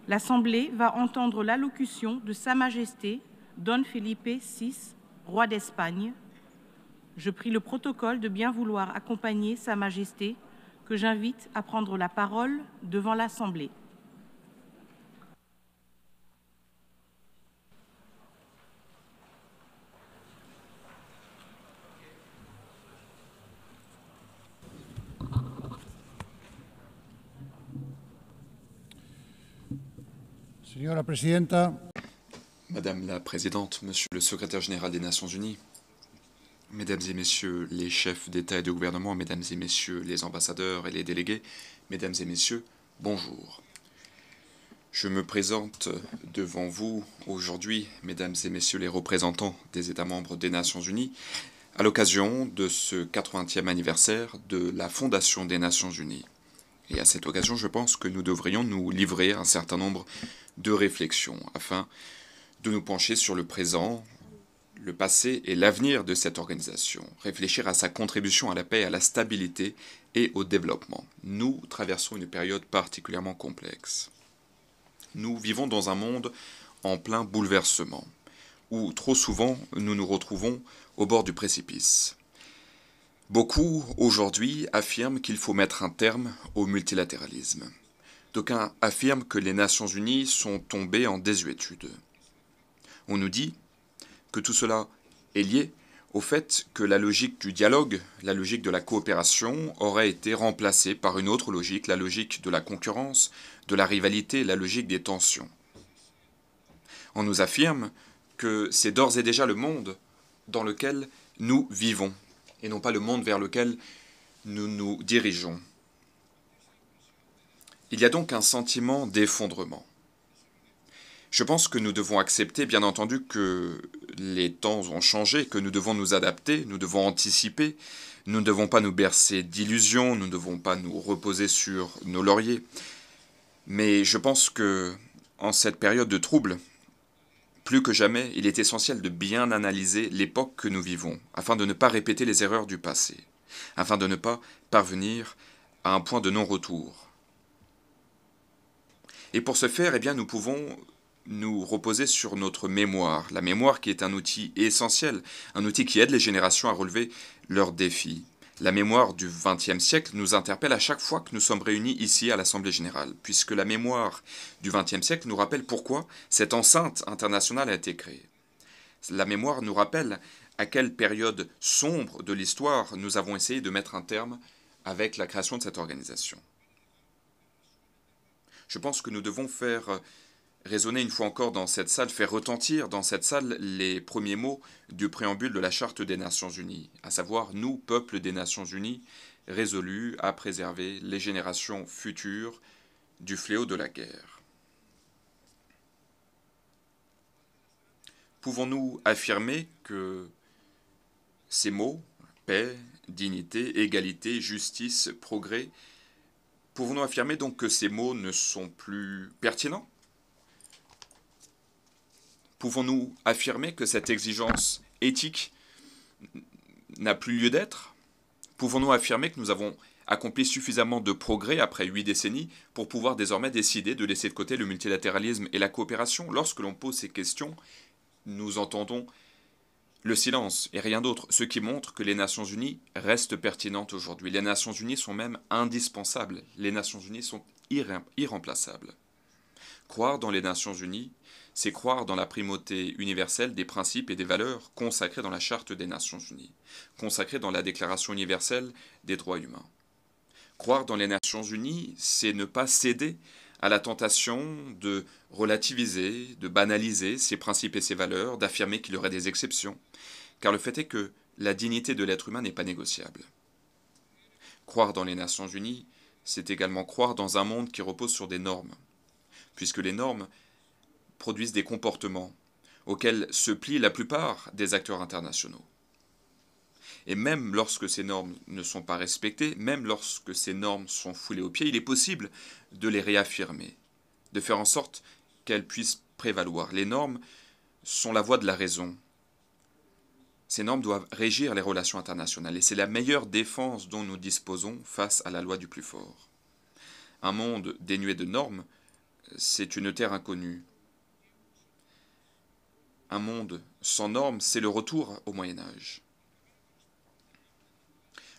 L'Assemblée va entendre l'allocution de Sa Majesté Don Felipe VI, roi d'Espagne. Je prie le protocole de bien vouloir accompagner Sa Majesté, que j'invite à prendre la parole devant l'Assemblée. Señora Presidenta. Madame la Présidente, Monsieur le Secrétaire général des Nations Unies, Mesdames et Messieurs les chefs d'État et de gouvernement, Mesdames et Messieurs les ambassadeurs et les délégués, Mesdames et Messieurs, bonjour. Je me présente devant vous aujourd'hui, Mesdames et Messieurs les représentants des États membres des Nations Unies, à l'occasion de ce 80e anniversaire de la Fondation des Nations Unies. Et à cette occasion, je pense que nous devrions nous livrer un certain nombre de réflexions afin de nous pencher sur le présent, le passé et l'avenir de cette organisation, réfléchir à sa contribution à la paix, à la stabilité et au développement. Nous traversons une période particulièrement complexe. Nous vivons dans un monde en plein bouleversement, où trop souvent nous nous retrouvons au bord du précipice. Beaucoup, aujourd'hui, affirment qu'il faut mettre un terme au multilatéralisme. D'aucuns affirment que les Nations Unies sont tombées en désuétude. On nous dit que tout cela est lié au fait que la logique du dialogue, la logique de la coopération, aurait été remplacée par une autre logique, la logique de la concurrence, de la rivalité, la logique des tensions. On nous affirme que c'est d'ores et déjà le monde dans lequel nous vivons, et non pas le monde vers lequel nous nous dirigeons. Il y a donc un sentiment d'effondrement. Je pense que nous devons accepter, bien entendu, que les temps ont changé, que nous devons nous adapter, nous devons anticiper, nous ne devons pas nous bercer d'illusions, nous ne devons pas nous reposer sur nos lauriers. Mais je pense que, en cette période de trouble, plus que jamais, il est essentiel de bien analyser l'époque que nous vivons, afin de ne pas répéter les erreurs du passé, afin de ne pas parvenir à un point de non-retour. Et pour ce faire, eh bien, nous pouvons nous reposer sur notre mémoire, la mémoire qui est un outil essentiel, un outil qui aide les générations à relever leurs défis. La mémoire du XXe siècle nous interpelle à chaque fois que nous sommes réunis ici à l'Assemblée générale, puisque la mémoire du XXe siècle nous rappelle pourquoi cette enceinte internationale a été créée. La mémoire nous rappelle à quelle période sombre de l'histoire nous avons essayé de mettre un terme avec la création de cette organisation. Je pense que nous devons faire résonner une fois encore dans cette salle, faire retentir dans cette salle les premiers mots du préambule de la Charte des Nations Unies, à savoir « Nous, peuple des Nations Unies, résolus à préserver les générations futures du fléau de la guerre ». Pouvons-nous affirmer que ces mots, paix, dignité, égalité, justice, progrès, pouvons-nous affirmer donc que ces mots ne sont plus pertinents ? Pouvons-nous affirmer que cette exigence éthique n'a plus lieu d'être ? Pouvons-nous affirmer que nous avons accompli suffisamment de progrès après 8 décennies pour pouvoir désormais décider de laisser de côté le multilatéralisme et la coopération ? Lorsque l'on pose ces questions, nous entendons le silence et rien d'autre, ce qui montre que les Nations Unies restent pertinentes aujourd'hui. Les Nations Unies sont même indispensables. Les Nations Unies sont irremplaçables. Croire dans les Nations Unies, c'est croire dans la primauté universelle des principes et des valeurs consacrés dans la Charte des Nations Unies, consacrés dans la Déclaration universelle des droits humains. Croire dans les Nations Unies, c'est ne pas céder à la tentation de relativiser, de banaliser ces principes et ces valeurs, d'affirmer qu'il y aurait des exceptions, car le fait est que la dignité de l'être humain n'est pas négociable. Croire dans les Nations Unies, c'est également croire dans un monde qui repose sur des normes, puisque les normes produisent des comportements auxquels se plient la plupart des acteurs internationaux. Et même lorsque ces normes ne sont pas respectées, même lorsque ces normes sont foulées aux pieds, il est possible de les réaffirmer, de faire en sorte qu'elles puissent prévaloir. Les normes sont la voie de la raison. Ces normes doivent régir les relations internationales, et c'est la meilleure défense dont nous disposons face à la loi du plus fort. Un monde dénué de normes c'est une terre inconnue. Un monde sans normes, c'est le retour au Moyen Âge.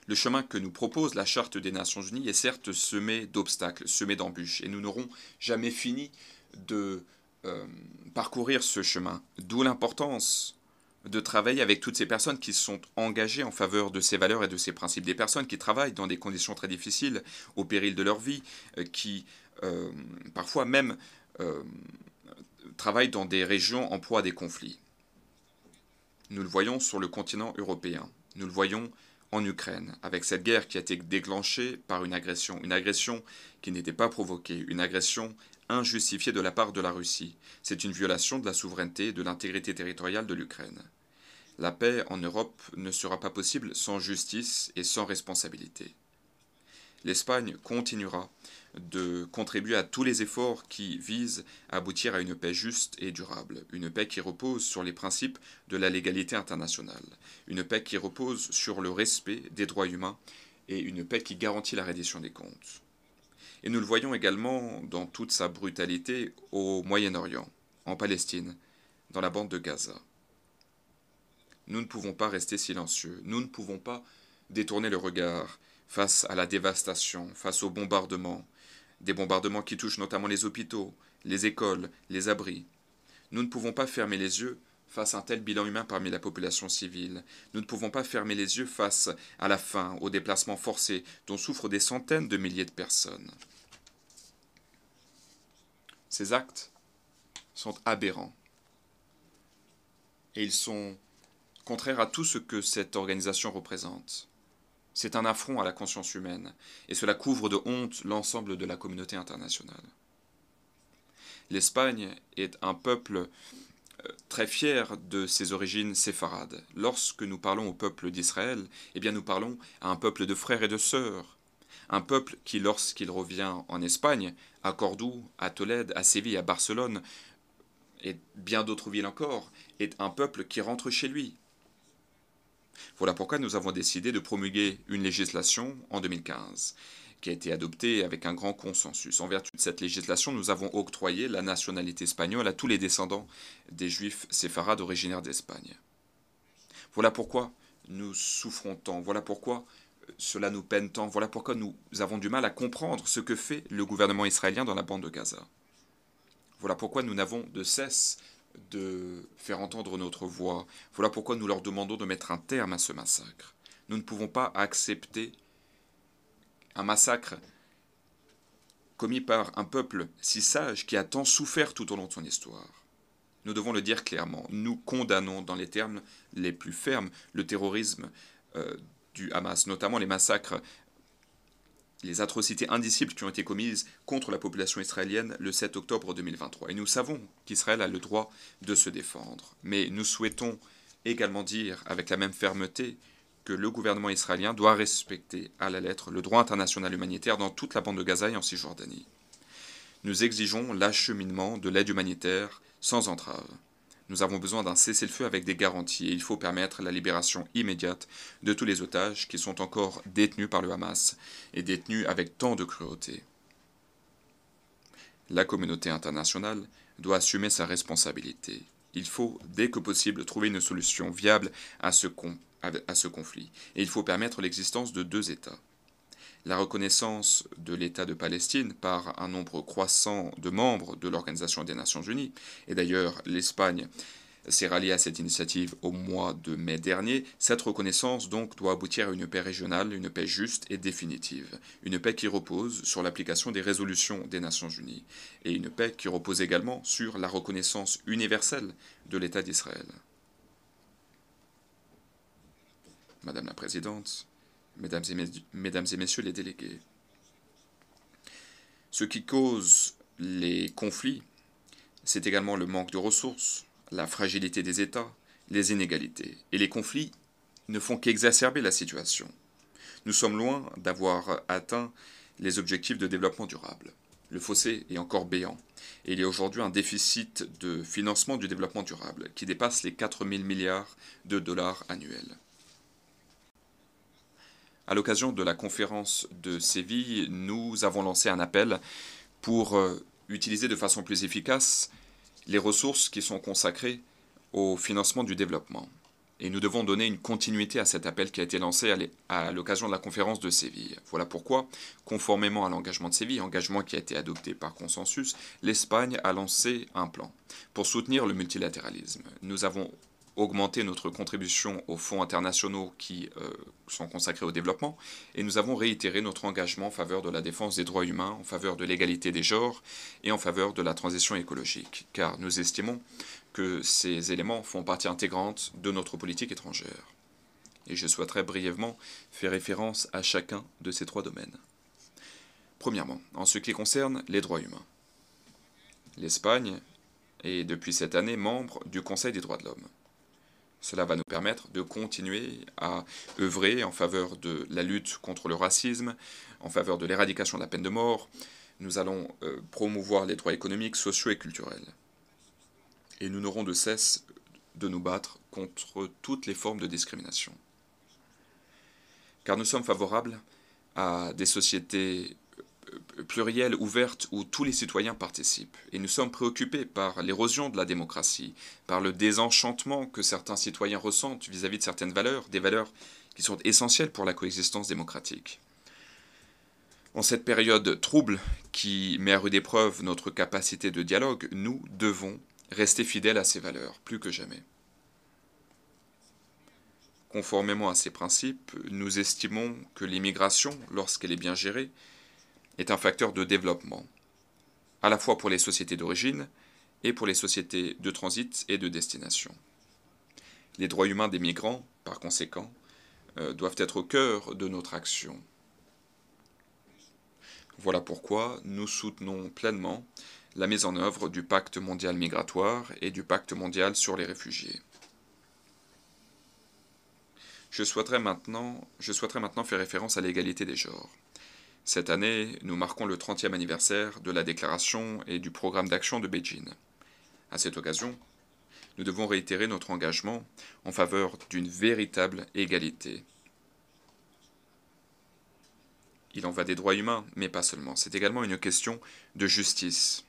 Le chemin que nous propose la Charte des Nations Unies est certes semé d'obstacles, semé d'embûches, et nous n'aurons jamais fini de parcourir ce chemin. D'où l'importance de travailler avec toutes ces personnes qui sont engagées en faveur de ces valeurs et de ces principes. Des personnes qui travaillent dans des conditions très difficiles, au péril de leur vie, qui parfois même travaillent dans des régions en proie à des conflits. Nous le voyons sur le continent européen. Nous le voyons en Ukraine, avec cette guerre qui a été déclenchée par une agression qui n'était pas provoquée, une agression injustifiée de la part de la Russie. C'est une violation de la souveraineté et de l'intégrité territoriale de l'Ukraine. La paix en Europe ne sera pas possible sans justice et sans responsabilité. L'Espagne continuera de contribuer à tous les efforts qui visent à aboutir à une paix juste et durable, une paix qui repose sur les principes de la légalité internationale, une paix qui repose sur le respect des droits humains et une paix qui garantit la reddition des comptes. Et nous le voyons également dans toute sa brutalité au Moyen-Orient, en Palestine, dans la bande de Gaza. Nous ne pouvons pas rester silencieux, nous ne pouvons pas détourner le regard face à la dévastation, face aux bombardements, des bombardements qui touchent notamment les hôpitaux, les écoles, les abris. Nous ne pouvons pas fermer les yeux face à un tel bilan humain parmi la population civile. Nous ne pouvons pas fermer les yeux face à la faim, aux déplacements forcés dont souffrent des centaines de milliers de personnes. Ces actes sont aberrants et ils sont contraires à tout ce que cette organisation représente. C'est un affront à la conscience humaine, et cela couvre de honte l'ensemble de la communauté internationale. L'Espagne est un peuple très fier de ses origines séfarades. Lorsque nous parlons au peuple d'Israël, eh bien nous parlons à un peuple de frères et de sœurs. Un peuple qui, lorsqu'il revient en Espagne, à Cordoue, à Tolède, à Séville, à Barcelone, et bien d'autres villes encore, est un peuple qui rentre chez lui. Voilà pourquoi nous avons décidé de promulguer une législation en 2015, qui a été adoptée avec un grand consensus. En vertu de cette législation, nous avons octroyé la nationalité espagnole à tous les descendants des juifs séfarades originaires d'Espagne. Voilà pourquoi nous souffrons tant, voilà pourquoi cela nous peine tant, voilà pourquoi nous avons du mal à comprendre ce que fait le gouvernement israélien dans la bande de Gaza. Voilà pourquoi nous n'avons de cesse de faire entendre notre voix. Voilà pourquoi nous leur demandons de mettre un terme à ce massacre. Nous ne pouvons pas accepter un massacre commis par un peuple si sage qui a tant souffert tout au long de son histoire. Nous devons le dire clairement. Nous condamnons dans les termes les plus fermes le terrorisme du Hamas, notamment les massacres, les atrocités indicibles qui ont été commises contre la population israélienne le 7 octobre 2023. Et nous savons qu'Israël a le droit de se défendre. Mais nous souhaitons également dire avec la même fermeté que le gouvernement israélien doit respecter à la lettre le droit international humanitaire dans toute la bande de Gaza et en Cisjordanie. Nous exigeons l'acheminement de l'aide humanitaire sans entrave. Nous avons besoin d'un cessez-le-feu avec des garanties et il faut permettre la libération immédiate de tous les otages qui sont encore détenus par le Hamas et détenus avec tant de cruauté. La communauté internationale doit assumer sa responsabilité. Il faut, dès que possible, trouver une solution viable à ce conflit et il faut permettre l'existence de deux États. La reconnaissance de l'État de Palestine par un nombre croissant de membres de l'Organisation des Nations Unies, et d'ailleurs l'Espagne s'est ralliée à cette initiative au mois de mai dernier, cette reconnaissance donc doit aboutir à une paix régionale, une paix juste et définitive, une paix qui repose sur l'application des résolutions des Nations Unies, et une paix qui repose également sur la reconnaissance universelle de l'État d'Israël. Madame la Présidente, Mesdames et messieurs les délégués, ce qui cause les conflits, c'est également le manque de ressources, la fragilité des États, les inégalités. Et les conflits ne font qu'exacerber la situation. Nous sommes loin d'avoir atteint les objectifs de développement durable. Le fossé est encore béant. Et il y a aujourd'hui un déficit de financement du développement durable qui dépasse les 4 000 milliards de dollars annuels. À l'occasion de la conférence de Séville, nous avons lancé un appel pour utiliser de façon plus efficace les ressources qui sont consacrées au financement du développement. Et nous devons donner une continuité à cet appel qui a été lancé à l'occasion de la conférence de Séville. Voilà pourquoi, conformément à l'engagement de Séville, engagement qui a été adopté par consensus, l'Espagne a lancé un plan pour soutenir le multilatéralisme. Nous avons augmenté notre contribution aux fonds internationaux qui sont consacrés au développement, et nous avons réitéré notre engagement en faveur de la défense des droits humains, en faveur de l'égalité des genres et en faveur de la transition écologique, car nous estimons que ces éléments font partie intégrante de notre politique étrangère. Et je souhaiterais brièvement faire référence à chacun de ces trois domaines. Premièrement, en ce qui concerne les droits humains. L'Espagne est depuis cette année membre du Conseil des droits de l'homme. Cela va nous permettre de continuer à œuvrer en faveur de la lutte contre le racisme, en faveur de l'éradication de la peine de mort. Nous allons promouvoir les droits économiques, sociaux et culturels. Et nous n'aurons de cesse de nous battre contre toutes les formes de discrimination. Car nous sommes favorables à des sociétés plurielles, ouvertes, où tous les citoyens participent. Et nous sommes préoccupés par l'érosion de la démocratie, par le désenchantement que certains citoyens ressentent vis-à-vis de certaines valeurs, des valeurs qui sont essentielles pour la coexistence démocratique. En cette période trouble qui met à rude épreuve notre capacité de dialogue, nous devons rester fidèles à ces valeurs, plus que jamais. Conformément à ces principes, nous estimons que l'immigration, lorsqu'elle est bien gérée, est un facteur de développement, à la fois pour les sociétés d'origine et pour les sociétés de transit et de destination. Les droits humains des migrants, par conséquent, doivent être au cœur de notre action. Voilà pourquoi nous soutenons pleinement la mise en œuvre du pacte mondial migratoire et du pacte mondial sur les réfugiés. Je souhaiterais maintenant faire référence à l'égalité des genres. Cette année, nous marquons le 30e anniversaire de la déclaration et du programme d'action de Beijing. À cette occasion, nous devons réitérer notre engagement en faveur d'une véritable égalité. Il en va des droits humains, mais pas seulement. C'est également une question de justice.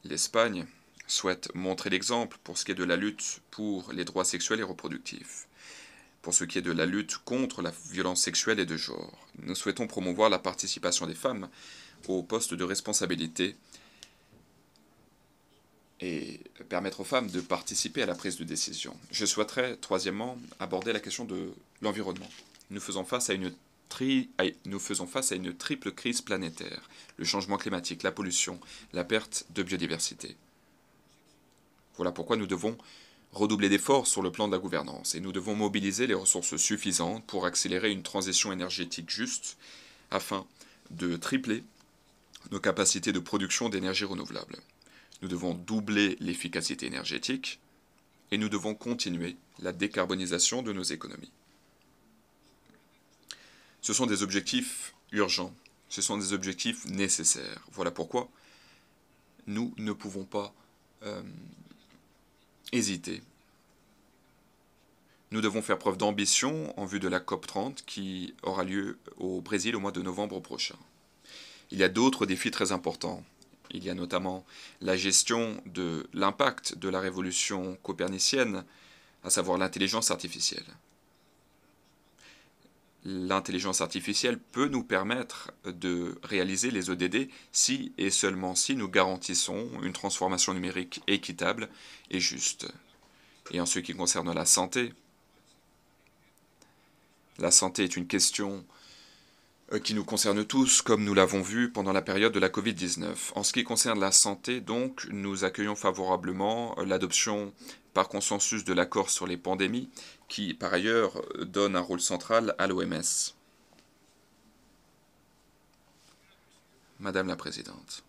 L'Espagne souhaite montrer l'exemple pour ce qui est de la lutte pour les droits sexuels et reproductifs, pour ce qui est de la lutte contre la violence sexuelle et de genre. Nous souhaitons promouvoir la participation des femmes aux postes de responsabilité et permettre aux femmes de participer à la prise de décision. Je souhaiterais, troisièmement, aborder la question de l'environnement. Nous faisons face à une triple crise planétaire, le changement climatique, la pollution, la perte de biodiversité. Voilà pourquoi nous devons redoubler d'efforts sur le plan de la gouvernance et nous devons mobiliser les ressources suffisantes pour accélérer une transition énergétique juste afin de tripler nos capacités de production d'énergie renouvelable. Nous devons doubler l'efficacité énergétique et nous devons continuer la décarbonisation de nos économies. Ce sont des objectifs urgents, ce sont des objectifs nécessaires. Voilà pourquoi nous ne pouvons pas hésiter. Nous devons faire preuve d'ambition en vue de la COP30 qui aura lieu au Brésil au mois de novembre prochain. Il y a d'autres défis très importants. Il y a notamment la gestion de l'impact de la révolution copernicienne, à savoir l'intelligence artificielle. L'intelligence artificielle peut nous permettre de réaliser les ODD si et seulement si nous garantissons une transformation numérique équitable et juste. Et en ce qui concerne la santé est une question qui nous concerne tous, comme nous l'avons vu pendant la période de la Covid-19. En ce qui concerne la santé, donc, nous accueillons favorablement l'adoption par consensus de l'accord sur les pandémies, qui, par ailleurs, donne un rôle central à l'OMS. Madame la Présidente.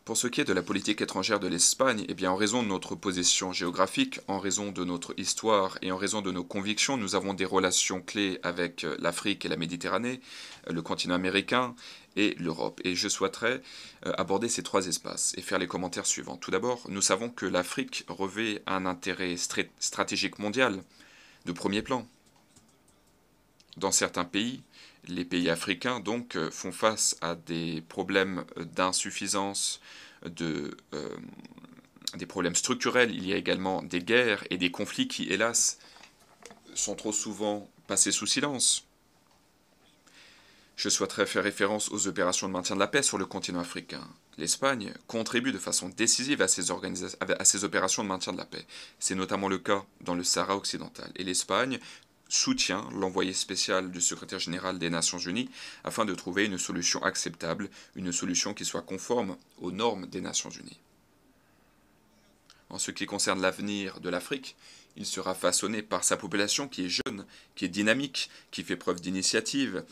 Pour ce qui est de la politique étrangère de l'Espagne, eh bien, en raison de notre position géographique, en raison de notre histoire et en raison de nos convictions, nous avons des relations clés avec l'Afrique et la Méditerranée, le continent américain et l'Europe. Et je souhaiterais aborder ces trois espaces et faire les commentaires suivants. Tout d'abord, nous savons que l'Afrique revêt un intérêt stratégique mondial de premier plan. Dans certains pays, les pays africains donc font face à des problèmes d'insuffisance, des problèmes structurels. Il y a également des guerres et des conflits qui, hélas, sont trop souvent passés sous silence. Je souhaiterais faire référence aux opérations de maintien de la paix sur le continent africain. L'Espagne contribue de façon décisive à ces opérations de maintien de la paix. C'est notamment le cas dans le Sahara occidental. Et l'Espagne soutient l'envoyé spécial du secrétaire général des Nations Unies afin de trouver une solution acceptable, une solution qui soit conforme aux normes des Nations Unies. En ce qui concerne l'avenir de l'Afrique, il sera façonné par sa population qui est jeune, qui est dynamique, qui fait preuve d'initiative,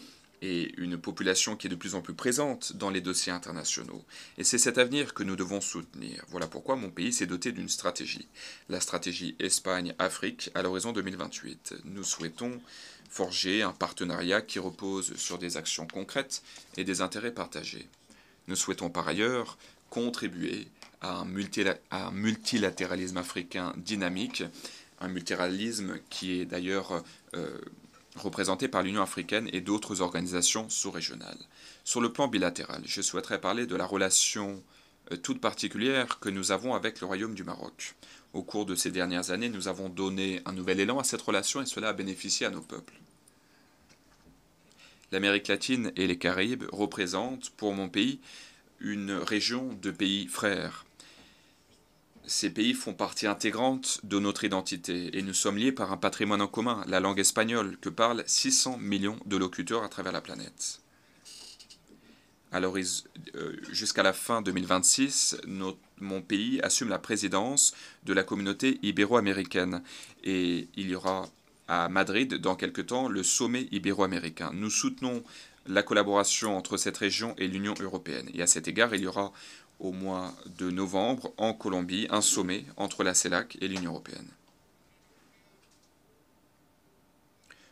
et une population qui est de plus en plus présente dans les dossiers internationaux. Et c'est cet avenir que nous devons soutenir. Voilà pourquoi mon pays s'est doté d'une stratégie. La stratégie Espagne-Afrique à l'horizon 2028. Nous souhaitons forger un partenariat qui repose sur des actions concrètes et des intérêts partagés. Nous souhaitons par ailleurs contribuer à un multilatéralisme africain dynamique, un multilatéralisme qui est d'ailleurs représenté par l'Union africaine et d'autres organisations sous-régionales. Sur le plan bilatéral, je souhaiterais parler de la relation toute particulière que nous avons avec le Royaume du Maroc. Au cours de ces dernières années, nous avons donné un nouvel élan à cette relation et cela a bénéficié à nos peuples. L'Amérique latine et les Caraïbes représentent, pour mon pays, une région de pays frères. Ces pays font partie intégrante de notre identité et nous sommes liés par un patrimoine en commun, la langue espagnole, que parlent 600 millions de locuteurs à travers la planète. Alors, jusqu'à la fin 2026, mon pays assume la présidence de la communauté ibéro-américaine et il y aura à Madrid, dans quelque temps, le sommet ibéro-américain. Nous soutenons la collaboration entre cette région et l'Union européenne et à cet égard, il y aura au mois de novembre, en Colombie, un sommet entre la CELAC et l'Union européenne.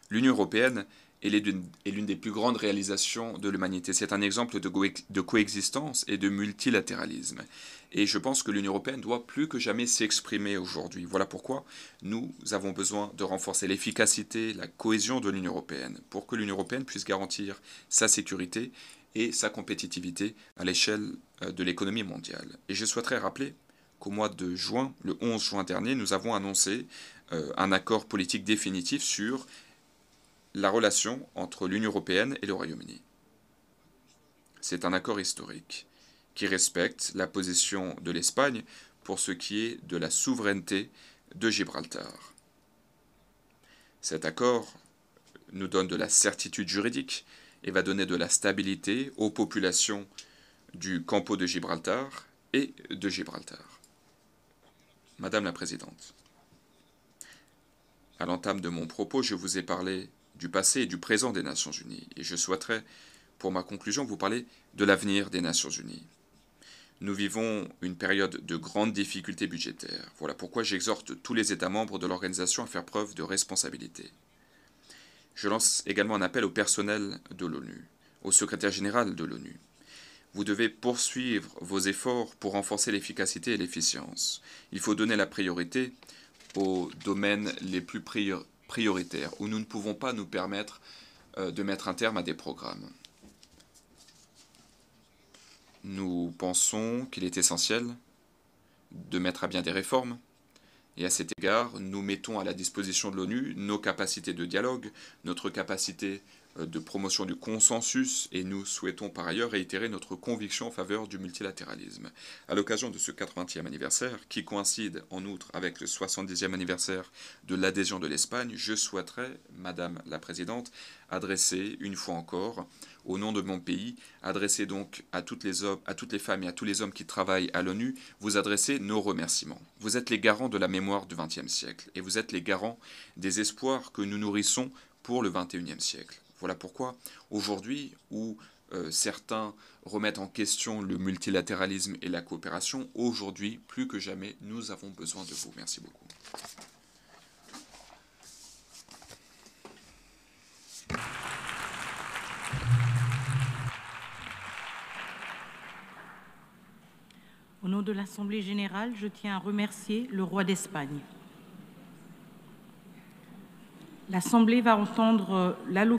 L'Union européenne est l'une des plus grandes réalisations de l'humanité. C'est un exemple de coexistence et de multilatéralisme. Et je pense que l'Union européenne doit plus que jamais s'exprimer aujourd'hui. Voilà pourquoi nous avons besoin de renforcer l'efficacité, la cohésion de l'Union européenne, pour que l'Union européenne puisse garantir sa sécurité et sa compétitivité à l'échelle de l'économie mondiale. Et je souhaiterais rappeler qu'au mois de juin, le 11 juin dernier, nous avons annoncé un accord politique définitif sur la relation entre l'Union européenne et le Royaume-Uni. C'est un accord historique qui respecte la position de l'Espagne pour ce qui est de la souveraineté de Gibraltar. Cet accord nous donne de la certitude juridique et va donner de la stabilité aux populations du Campo de Gibraltar et de Gibraltar. Madame la Présidente, à l'entame de mon propos, je vous ai parlé du passé et du présent des Nations Unies, et je souhaiterais, pour ma conclusion, vous parler de l'avenir des Nations Unies. Nous vivons une période de grandes difficultés budgétaires. Voilà pourquoi j'exhorte tous les États membres de l'organisation à faire preuve de responsabilité. Je lance également un appel au personnel de l'ONU, au secrétaire général de l'ONU. Vous devez poursuivre vos efforts pour renforcer l'efficacité et l'efficience. Il faut donner la priorité aux domaines les plus prioritaires, où nous ne pouvons pas nous permettre de mettre un terme à des programmes. Nous pensons qu'il est essentiel de mettre à bien des réformes. Et à cet égard, nous mettons à la disposition de l'ONU nos capacités de dialogue, notre capacité de promotion du consensus, et nous souhaitons par ailleurs réitérer notre conviction en faveur du multilatéralisme. À l'occasion de ce 80e anniversaire, qui coïncide en outre avec le 70e anniversaire de l'adhésion de l'Espagne, je souhaiterais, Madame la Présidente, adresser une fois encore, au nom de mon pays, adresser donc à toutes les femmes et à tous les hommes qui travaillent à l'ONU, vous adresser nos remerciements. Vous êtes les garants de la mémoire du XXe siècle et vous êtes les garants des espoirs que nous nourrissons pour le XXIe siècle. Voilà pourquoi, aujourd'hui, où certains remettent en question le multilatéralisme et la coopération, aujourd'hui, plus que jamais, nous avons besoin de vous. Merci beaucoup. Au nom de l'Assemblée générale, je tiens à remercier le roi d'Espagne. L'Assemblée va entendre l'allocution